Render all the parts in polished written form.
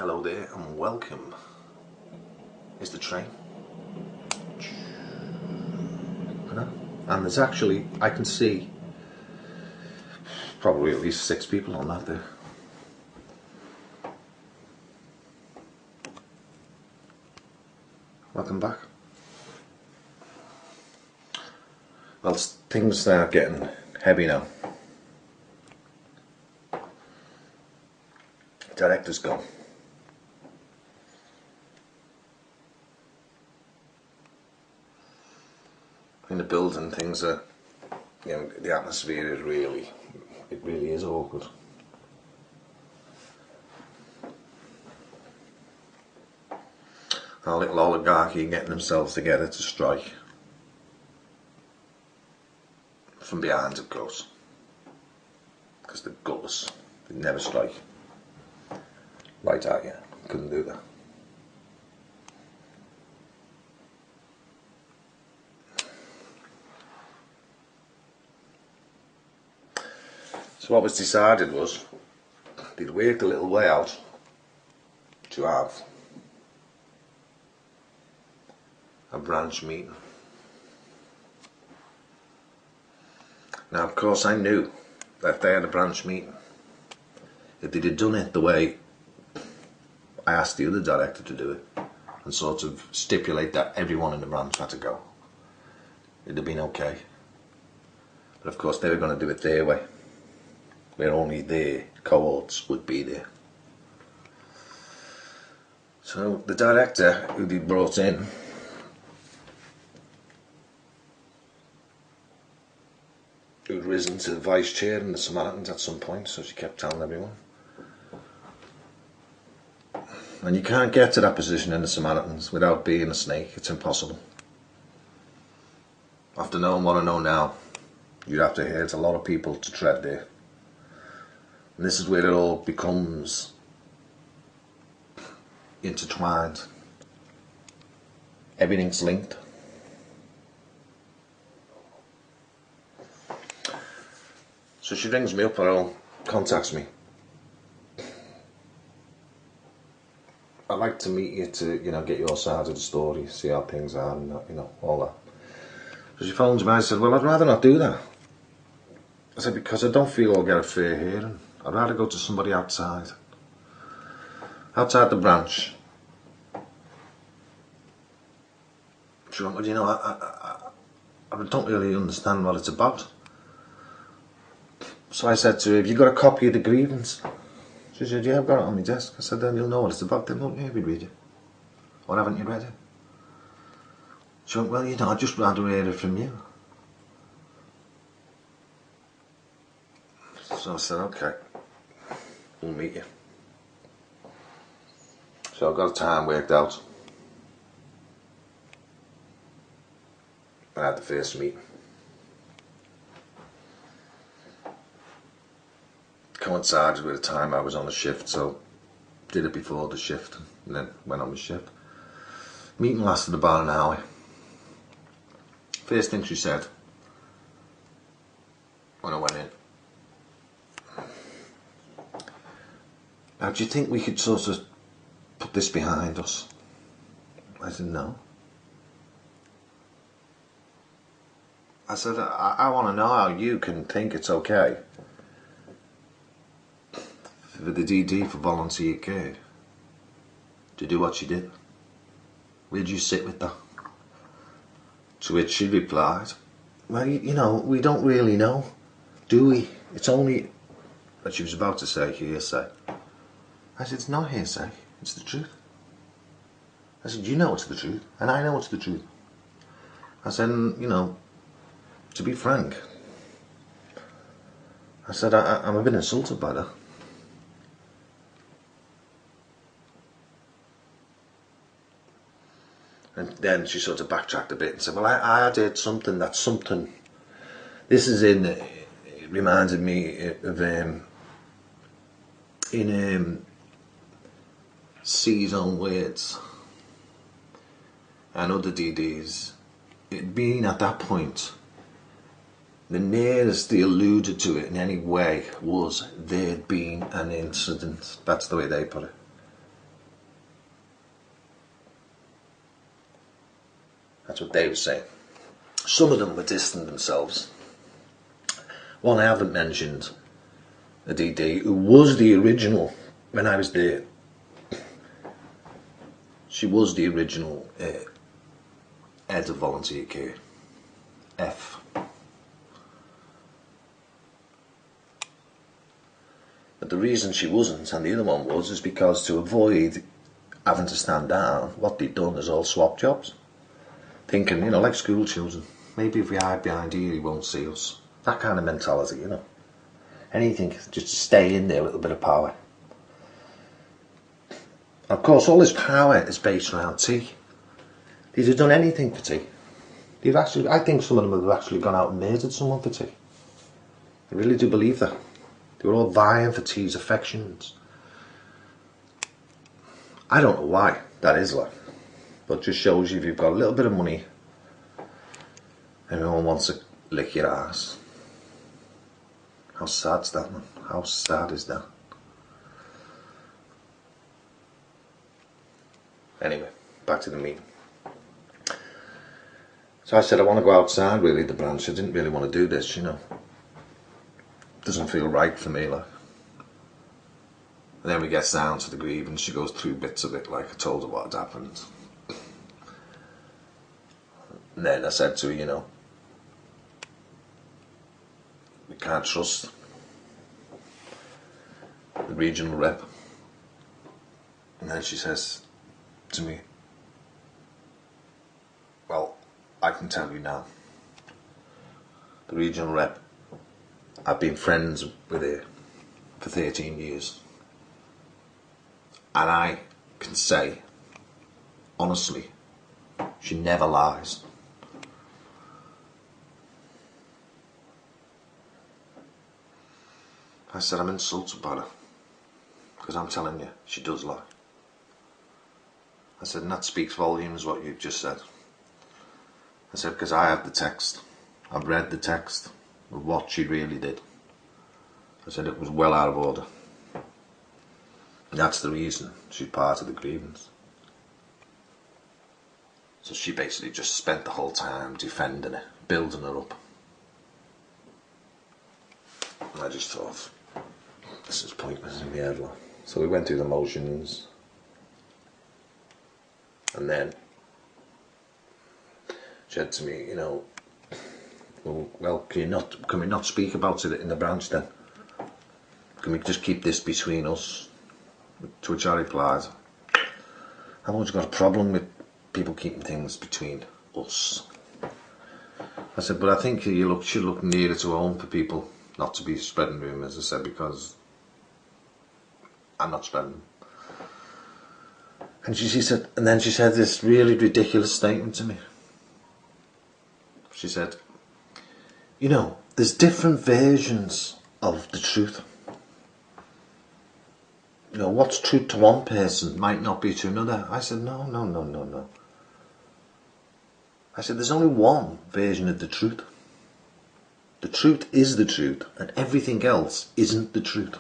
Hello there and welcome. Is the train. And there's actually, I can see probably at least 6 people on that there. Welcome back. Well, things are getting heavy now. Director's gone. In the building, things are, the atmosphere is really is awkward. Our little oligarchy getting themselves together to strike. From behind, of course. Because they're gutless. They never strike. Right at you. Couldn't do that. So what was decided was they'd worked a little way out to have a branch meeting. Now, of course, I knew that if they had a branch meeting, if they'd have done it the way I asked the other director to do it, and sort of stipulate that everyone in the branch had to go, it'd have been okay. But of course, they were going to do it their way, where only their cohorts would be there. So the director who they brought in who'd risen to vice chair in the Samaritans at some point, so she kept telling everyone. And you can't get to that position in the Samaritans without being a snake. It's impossible. After knowing what I know now, you'd have to hurt a lot of people to tread there. And this is where it all becomes intertwined. Everything's linked. So she rings me up or contacts me. I'd like to meet you to, get your side of the story, see how things are and, all that. So she phones me and I said, well, I'd rather not do that. I said, because I don't feel I'll get a fair hearing. I'd rather go to somebody outside the branch. She went, well, I don't really understand what it's about. So I said to her, have you got a copy of the grievance? She said, yeah, I've got it on my desk. I said, then you'll know what it's about then, won't you, if you read it? Or haven't you read it? She went, well, I'd just rather hear it from you. So I said, okay, we'll meet you. So I got a time worked out. I had the first meeting. Coincided with the time I was on the shift, so did it before the shift and then went on the shift. Meeting lasted about an hour. First thing she said when I went in, now do you think we could sort of put this behind us? I said, no. I said, I want to know how you can think it's okay for the DD for volunteer care to do what she did. Where'd you sit with that? To which she replied, well, we don't really know, do we? It's only, but she was about to say hearsay. I said, it's not hearsay, it's the truth. I said, you know it's the truth, and I know it's the truth. I said, to be frank, I said, I'm a bit insulted by that. And then she sort of backtracked a bit and said, well, I did something, this is it reminded me of, in C's own words and other DDs, it being at that point, the nearest they alluded to it in any way was there'd been an incident. That's the way they put it. That's what they were saying. Some of them were distant themselves. One I haven't mentioned, a DD, who was the original when I was there. She was the original head of volunteer care. F. But the reason she wasn't, and the other one was, is because to avoid having to stand down, what they'd done is all swap jobs. Thinking, you know, like school children, maybe if we hide behind here he won't see us. That kind of mentality, you know. Anything just to stay in there with a bit of power. Of course, all this power is based around tea. They'd have done anything for tea. They've actually, I think some of them have actually gone out and murdered someone for tea. I really do believe that. They were all vying for tea's affections. I don't know why that is like, but it just shows you if you've got a little bit of money, everyone wants to lick your ass. How sad's that, man? How sad is that? Anyway, back to the meeting. So I said I want to go outside really, the branch. I didn't really want to do this, you know. Doesn't feel right for me, like. And then we get down to the grievance. She goes through bits of it, like I told her what had happened. And then I said to her, you know, we can't trust the regional rep. And then she says to me, well, I can tell you now, the regional rep, I've been friends with her for 13 years. And I can say, honestly, she never lies. I said, I'm insulted by her, because I'm telling you, she does lie. I said, and that speaks volumes what you've just said. I said, because I have the text. I've read the text of what she really did. I said it was well out of order. And that's the reason she's part of the grievance. So she basically just spent the whole time defending it, building her up. And I just thought, this is pointless in the head. So we went through the motions. And then she said to me, you know, well, can we not speak about it in the branch then? Can we just keep this between us? To which I replied, I've always got a problem with people keeping things between us. I said, but I think you should look nearer to home for people not to be spreading rumours. I said, because I'm not spreading them. And she said, and then she said this really ridiculous statement to me. She said, you know, there's different versions of the truth. You know, what's true to one person might not be to another. I said, no. I said, there's only one version of the truth. The truth is the truth, and everything else isn't the truth.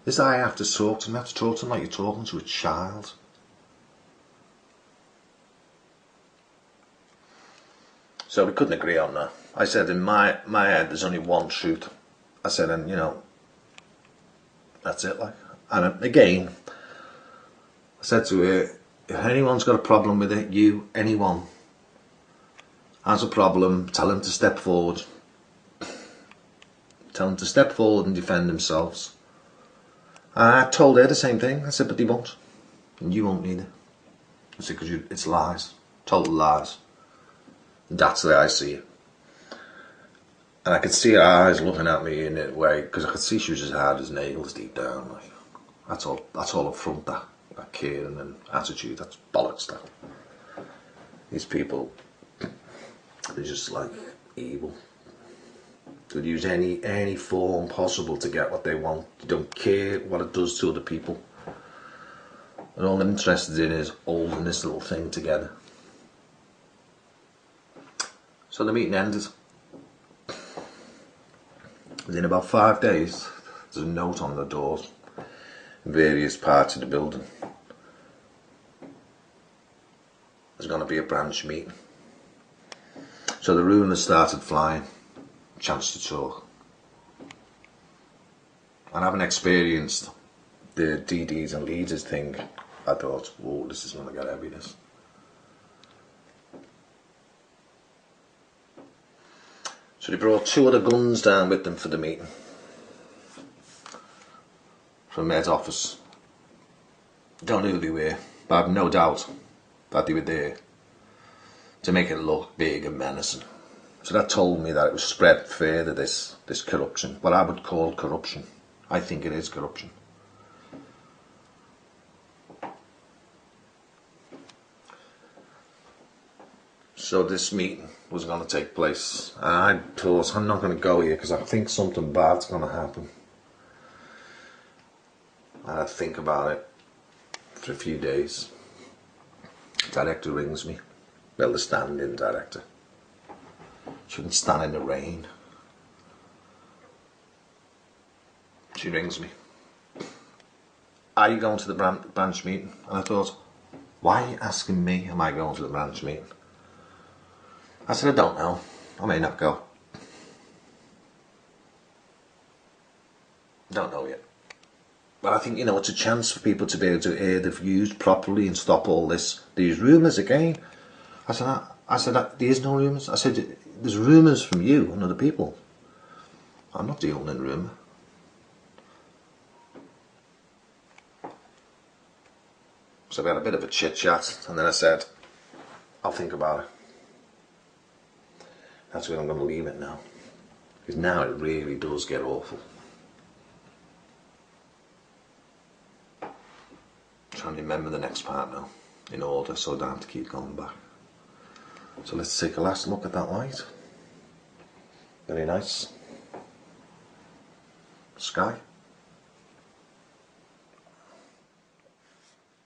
This is how I have to talk to them. I have to talk to them like you're talking to a child. So we couldn't agree on that. I said, in my head, there's only one truth. I said, and you know, that's it, like. And again, I said to her, if anyone's got a problem with it, anyone has a problem, tell them to step forward. Tell them to step forward and defend themselves. And I told her the same thing. I said, but they won't. And you won't either. I said, because it's lies. Total lies. And that's the way I see it. And I could see her eyes looking at me in a way, because I could see she was as hard as nails deep down. Like, that's all up front, that caring and attitude. That's bollocks, that. These people, they're just like evil. They'll use any form possible to get what they want. They don't care what it does to other people. And all they're interested in is holding this little thing together. So the meeting ended. Within about 5 days, there's a note on the doors in various parts of the building. There's going to be a branch meeting So the rumours started flying. Chance to talk. And having experienced the DDs and leaders thing, I thought, whoa, this is going to get heavy, this. So they brought 2 other guns down with them for the meeting. From Ed's office. Don't know who they were, but I have no doubt that they were there to make it look big and menacing. So that told me that it was spread further, this corruption. What I would call corruption. I think it is corruption. So this meeting was going to take place, and I thought, I'm not going to go here because I think something bad's going to happen. And I'd think about it for a few days. Director rings me. Well, the stand-in director. Shouldn't stand in the rain. She rings me. Are you going to the branch meeting? And I thought, why are you asking me, am I going to the branch meeting? I said, I don't know. I may not go. Don't know yet. But I think, it's a chance for people to be able to air the views properly and stop all these rumours again. I said, there is no rumours. I said, there's rumours from you and other people. I'm not dealing in rumour. So we had a bit of a chit chat, and then I said, I'll think about it. That's where I'm going to leave it now. Because now it really does get awful. Trying to remember the next part now, in order, so I don't have to keep going back. So let's take a last look at that light. Very nice. Sky.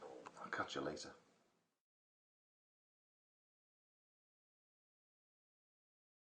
I'll catch you later.